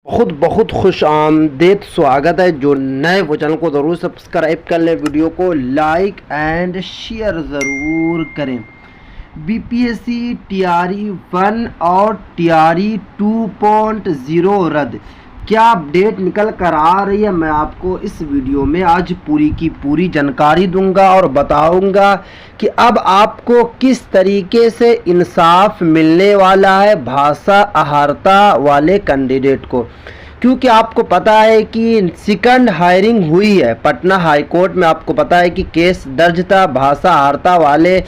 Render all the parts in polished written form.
खुद बहुत खुश आमदेद स्वागत है। जो नए वो चैनल को ज़रूर सब्सक्राइब कर लें, वीडियो को लाइक एंड शेयर ज़रूर करें। बीपीएससी टीआरई 1 और टीआरई 2.0 रद्द, क्या अपडेट निकल कर आ रही है, मैं आपको इस वीडियो में आज पूरी की पूरी जानकारी दूंगा और बताऊंगा कि अब आपको किस तरीके से इंसाफ मिलने वाला है भाषा अहर्ता वाले कैंडिडेट को। क्योंकि आपको पता है कि सेकंड हायरिंग हुई है पटना हाई कोर्ट में। आपको पता है कि केस दर्ज था, भाषा अहर्ता वाले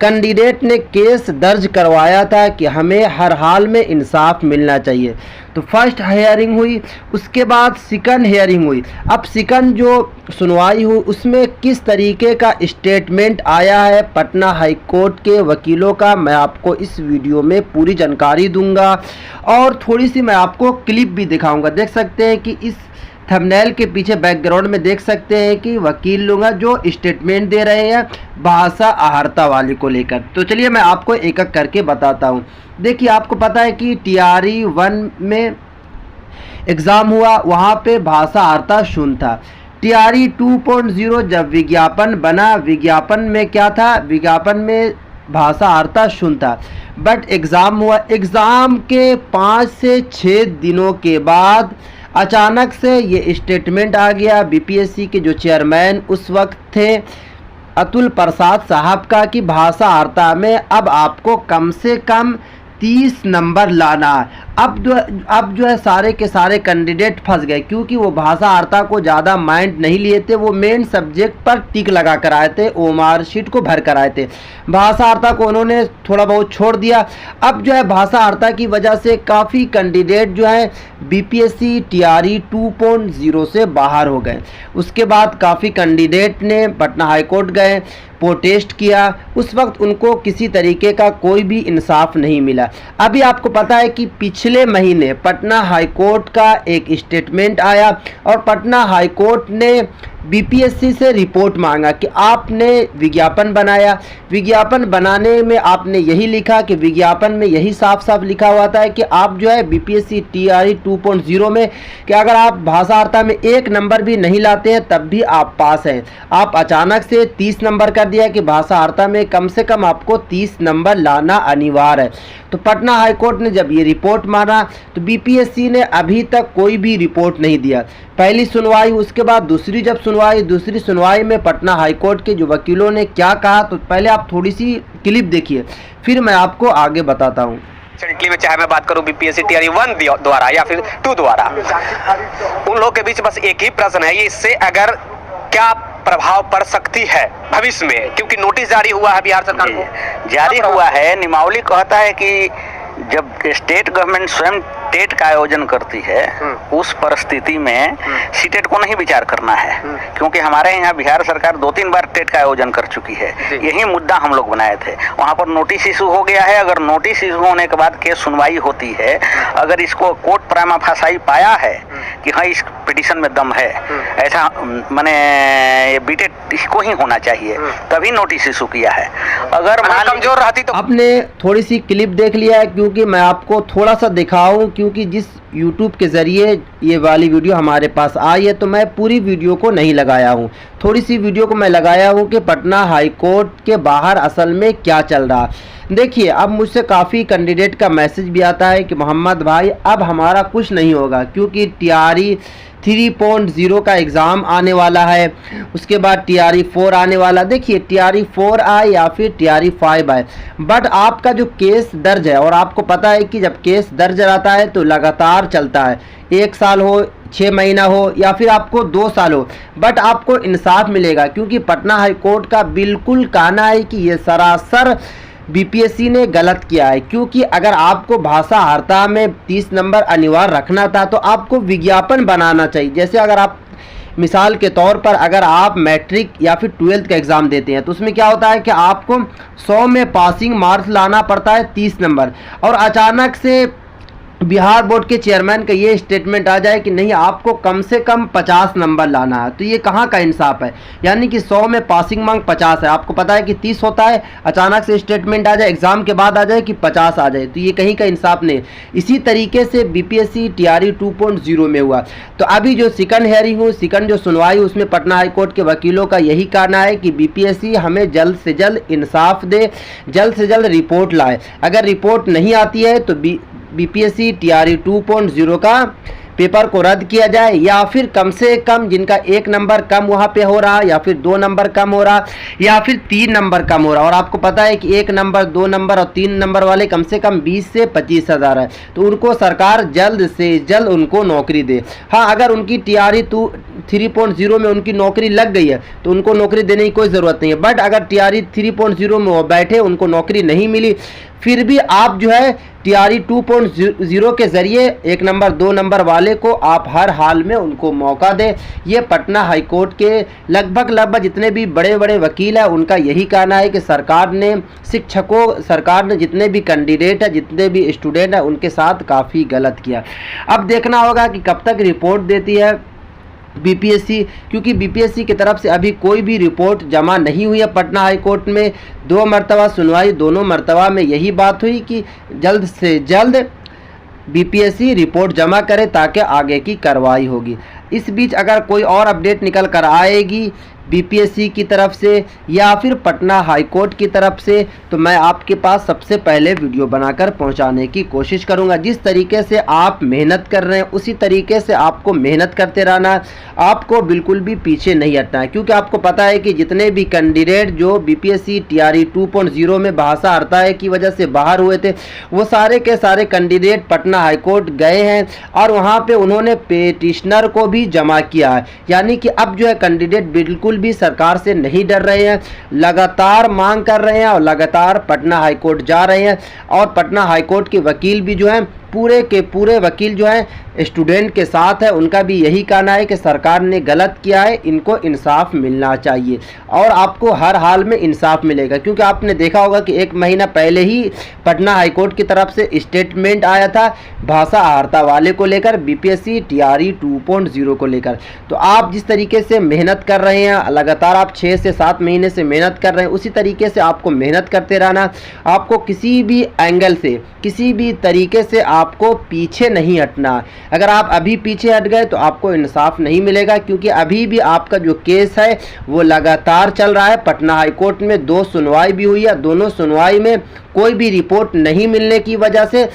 कैंडिडेट ने केस दर्ज करवाया था कि हमें हर हाल में इंसाफ मिलना चाहिए। तो फर्स्ट हियरिंग हुई, उसके बाद सेकंड हियरिंग हुई। अब सेकंड जो सुनवाई हुई उसमें किस तरीके का स्टेटमेंट आया है पटना हाई कोर्ट के वकीलों का, मैं आपको इस वीडियो में पूरी जानकारी दूंगा और थोड़ी सी मैं आपको क्लिप भी दिखाऊंगा। देख सकते हैं कि इस थंबनेल के पीछे बैकग्राउंड में देख सकते हैं कि वकील लोग जो स्टेटमेंट दे रहे हैं भाषा अहर्ता वाले को लेकर। तो चलिए मैं आपको एक एक करके बताता हूं। देखिए, आपको पता है कि टीआरई 1 में एग्ज़ाम हुआ, वहां पे भाषा अहर्ता शून्य था। टीआरई 2.0 जब विज्ञापन बना, विज्ञापन में क्या था, विज्ञापन में भाषा अहर्ता शून्य था। बट एग्ज़ाम हुआ, एग्ज़ाम के 5 से 6 दिनों के बाद अचानक से ये स्टेटमेंट आ गया बीपीएससी के जो चेयरमैन उस वक्त थे अतुल प्रसाद साहब का कि भाषा अहर्ता में अब आपको कम से कम 30 नंबर लाना है। अब जो है सारे के सारे कैंडिडेट फंस गए, क्योंकि वो भाषा अहर्ता को ज़्यादा माइंड नहीं लिए थे। वो मेन सब्जेक्ट पर टिक लगा कर आए थे, ओएमआर शीट को भर कर आए थे। भाषा अहर्ता को उन्होंने थोड़ा बहुत छोड़ दिया। अब जो है भाषा अहर्ता की वजह से काफ़ी कैंडिडेट जो है बीपीएससी टीआरई 2.0 से बाहर हो गए। उसके बाद काफ़ी कैंडिडेट ने पटना हाईकोर्ट गए, प्रोटेस्ट किया। उस वक्त उनको किसी तरीके का कोई भी इंसाफ नहीं मिला। अभी आपको पता है कि पिछले महीने पटना हाईकोर्ट का एक स्टेटमेंट आया और पटना हाईकोर्ट ने बीपीएससी से रिपोर्ट मांगा कि आपने विज्ञापन बनाया, विज्ञापन बनाने में आपने यही लिखा कि विज्ञापन में यही साफ साफ लिखा हुआ था कि आप जो है बीपीएससी टीआरई 2.0 में कि अगर आप भाषा अहर्ता में 1 नंबर भी नहीं लाते हैं तब भी आप पास हैं। आप अचानक से 30 नंबर कर दिया कि भाषा अहर्ता में कम से कम आपको 30 नंबर लाना अनिवार्य है। तो पटना हाईकोर्ट ने जब ये रिपोर्ट माना तो बीपीएससी ने अभी तक कोई भी रिपोर्ट नहीं दिया। पहली सुनवाई, उसके बाद दूसरी सुनवाई में पटना हाईकोर्ट के जो वकीलों ने क्या कहा, तो पहले आप थोड़ी सी क्लिप देखिए, फिर मैं आपको आगे बताता हूँ। में चाहे मैं बात करूं बीपीएससी टीआरई 1 द्वारा या फिर 2 द्वारा, उन लोगों के बीच बस एक ही प्रश्न है, इससे अगर क्या प्रभाव पड़ सकती है भविष्य में, क्योंकि नोटिस जारी हुआ है बिहार सरकार को, जारी हुआ है। नियमावली कहता है कि जब स्टेट गवर्नमेंट स्वयं टेट का आयोजन करती है उस परिस्थिति में सीटेट को नहीं विचार करना है, क्योंकि हमारे यहाँ बिहार सरकार 2-3 बार टेट का आयोजन कर चुकी है। यही मुद्दा हम लोग बनाए थे, वहाँ पर नोटिस इशू हो गया है। अगर नोटिस इशू होने के बाद केस सुनवाई होती है, अगर इसको कोर्ट प्राइमा फासाई पाया है कि हाँ इस पिटीशन में दम है, ऐसा माने बीटेट इसको ही होना चाहिए, तभी नोटिस इशू किया है। अगर कमजोर रहती तो आपने थोड़ी सी क्लिप देख लिया है, क्योंकि मैं आपको थोड़ा सा दिखाऊं, क्योंकि जिस YouTube के ज़रिए ये वाली वीडियो हमारे पास आई है तो मैं पूरी वीडियो को नहीं लगाया हूँ, थोड़ी सी वीडियो को मैं लगाया हूँ कि पटना हाई कोर्ट के बाहर असल में क्या चल रहा। देखिए, अब मुझसे काफ़ी कैंडिडेट का मैसेज भी आता है कि मोहम्मद भाई अब हमारा कुछ नहीं होगा, क्योंकि टीआरई 3.0 का एग्ज़ाम आने वाला है, उसके बाद टीआरई 4 आने वाला। देखिए, टीआरई 4 आए या फिर टीआरई 5 आए, बट आपका जो केस दर्ज है, और आपको पता है कि जब केस दर्ज रहता है तो लगातार चलता है, 1 साल हो, 6 महीना हो या फिर आपको 2 साल हो, बट आपको इंसाफ मिलेगा। क्योंकि पटना हाई कोर्ट का बिल्कुल कहना है कि ये सरासर बीपीएससी ने गलत किया है। क्योंकि अगर आपको भाषा अहर्ता में 30 नंबर अनिवार्य रखना था तो आपको विज्ञापन बनाना चाहिए। जैसे अगर आप मिसाल के तौर पर अगर आप मैट्रिक या फिर 12th का एग्ज़ाम देते हैं तो उसमें क्या होता है कि आपको 100 में पासिंग मार्क्स लाना पड़ता है 30 नंबर, और अचानक से बिहार बोर्ड के चेयरमैन का ये स्टेटमेंट आ जाए कि नहीं, आपको कम से कम 50 नंबर लाना है, तो ये कहाँ का इंसाफ है। यानी कि 100 में पासिंग मार्क 50 है, आपको पता है कि 30 होता है, अचानक से स्टेटमेंट आ जाए एग्जाम के बाद आ जाए कि 50 आ जाए, तो ये कहीं का इंसाफ नहीं। इसी तरीके से बीपीएससी टीआरई 2.0 में हुआ। तो अभी जो सेकंड हेयरिंग हुई, सेकंड जो सुनवाई, उसमें पटना हाईकोर्ट के वकीलों का यही कहना है कि बीपीएससी हमें जल्द से जल्द इंसाफ दे, जल्द से जल्द रिपोर्ट लाए। अगर रिपोर्ट नहीं आती है तो बीपीएससी टीआरई 2.0 का पेपर को रद्द किया जाए, या फिर कम से कम जिनका 1 नंबर कम वहाँ पे हो रहा, या फिर 2 नंबर कम हो रहा, या फिर 3 नंबर कम हो रहा। और आपको पता है कि 1 नंबर 2 नंबर और 3 नंबर वाले कम से कम 20 से 25 हज़ार है, तो उनको सरकार जल्द से जल्द उनको नौकरी दे। हाँ, अगर उनकी टीआरई 3.0 में उनकी नौकरी लग गई है तो उनको नौकरी देने की कोई ज़रूरत नहीं है। बट अगर टीआरई 3.0 में वो बैठे, उनको नौकरी नहीं मिली, फिर भी आप जो है टीआरई 2.0 के ज़रिए 1 नंबर 2 नंबर वाले को आप हर हाल में उनको मौका दें। ये पटना हाईकोर्ट के लगभग जितने भी बड़े बड़े वकील हैं, उनका यही कहना है कि सरकार ने सरकार ने जितने भी कैंडिडेट हैं, जितने भी स्टूडेंट हैं, उनके साथ काफ़ी गलत किया। अब देखना होगा कि कब तक रिपोर्ट देती है बीपीएससी, क्योंकि बीपीएससी की तरफ से अभी कोई भी रिपोर्ट जमा नहीं हुई है पटना हाईकोर्ट में। 2 मरतबा सुनवाई, दोनों मरतबा में यही बात हुई कि जल्द से जल्द बीपीएससी रिपोर्ट जमा करे ताकि आगे की कार्रवाई होगी। इस बीच अगर कोई और अपडेट निकल कर आएगी बीपीएससी की तरफ से या फिर पटना हाईकोर्ट की तरफ से, तो मैं आपके पास सबसे पहले वीडियो बनाकर पहुंचाने की कोशिश करूंगा। जिस तरीके से आप मेहनत कर रहे हैं, उसी तरीके से आपको मेहनत करते रहना है, आपको बिल्कुल भी पीछे नहीं हटना है। क्योंकि आपको पता है कि जितने भी कैंडिडेट जो बीपीएससी टीआरई 2.0 में भाषा हड़ताल की वजह से बाहर हुए थे, वो सारे के सारे कैंडिडेट पटना हाईकोर्ट गए हैं और वहाँ पर उन्होंने पेटिशनर को भी जमा किया है। यानी कि अब जो है कैंडिडेट बिल्कुल भी सरकार से नहीं डर रहे हैं, लगातार मांग कर रहे हैं और लगातार पटना हाईकोर्ट जा रहे हैं। और पटना हाईकोर्ट के वकील भी जो हैं, पूरे के पूरे वकील जो हैं स्टूडेंट के साथ है। उनका भी यही कहना है कि सरकार ने गलत किया है, इनको इंसाफ मिलना चाहिए और आपको हर हाल में इंसाफ मिलेगा। क्योंकि आपने देखा होगा कि 1 महीना पहले ही पटना हाईकोर्ट की तरफ से स्टेटमेंट आया था भाषा आहर्ता वाले को लेकर, बीपीएससी टीआरई 2.0 को लेकर। तो आप जिस तरीके से मेहनत कर रहे हैं, लगातार आप 6 से 7 महीने से मेहनत कर रहे हैं, उसी तरीके से आपको मेहनत करते रहना। आपको किसी भी एंगल से, किसी भी तरीके से आपको पीछे नहीं हटना। अगर आप अभी पीछे हट गए तो आपको इंसाफ नहीं मिलेगा, क्योंकि अभी भी आपका जो केस है वो लगातार चल रहा है। पटना हाईकोर्ट में 2 सुनवाई भी हुई है, दोनों सुनवाई में कोई भी रिपोर्ट नहीं मिलने की वजह से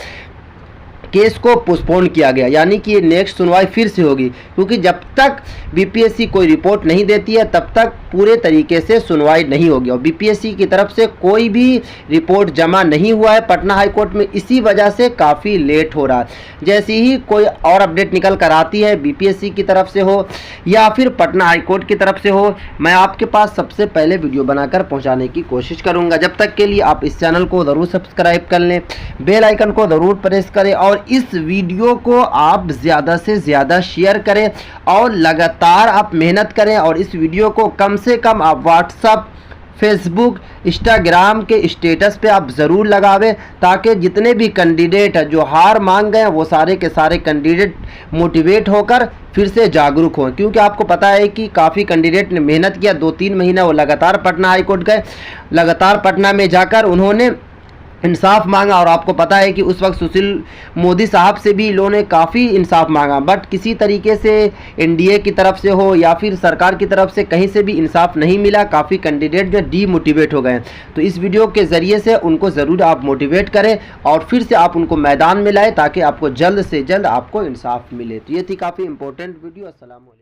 केस को पोस्टपोन किया गया। यानी कि नेक्स्ट सुनवाई फिर से होगी, क्योंकि जब तक बीपीएससी कोई रिपोर्ट नहीं देती है तब तक पूरे तरीके से सुनवाई नहीं होगी। और बीपीएससी की तरफ से कोई भी रिपोर्ट जमा नहीं हुआ है पटना हाईकोर्ट में, इसी वजह से काफ़ी लेट हो रहा है। जैसे ही कोई और अपडेट निकल कर आती है, बीपीएससी की तरफ से हो या फिर पटना हाईकोर्ट की तरफ से हो, मैं आपके पास सबसे पहले वीडियो बनाकर पहुँचाने की कोशिश करूँगा। जब तक के लिए आप इस चैनल को ज़रूर सब्सक्राइब कर लें, बेल आइकन को ज़रूर प्रेस करें और इस वीडियो को आप ज़्यादा से ज़्यादा शेयर करें और लगातार आप मेहनत करें। और इस वीडियो को कम से कम आप व्हाट्सएप, फेसबुक, इंस्टाग्राम के स्टेटस पे आप ज़रूर लगावें, ताकि जितने भी कैंडिडेट हैं जो हार मांग गए हैं, वो सारे के सारे कैंडिडेट मोटिवेट होकर फिर से जागरूक हों। क्योंकि आपको पता है कि काफ़ी कैंडिडेट ने मेहनत किया, 2-3 महीना वो लगातार पटना हाईकोर्ट गए, लगातार पटना में जाकर उन्होंने इंसाफ मांगा। और आपको पता है कि उस वक्त सुशील मोदी साहब से भी इन्होंने काफ़ी इंसाफ मांगा, बट किसी तरीके से एनडीए की तरफ से हो या फिर सरकार की तरफ से कहीं से भी इंसाफ नहीं मिला। काफ़ी कैंडिडेट जो डीमोटिवेट हो गए। तो इस वीडियो के ज़रिए से उनको ज़रूर आप मोटिवेट करें और फिर से आप उनको मैदान में लाएं, ताकि आपको जल्द से जल्द आपको इंसाफ मिले। तो ये थी काफ़ी इंपॉर्टेंट वीडियो। अस्सलाम वालेकुम।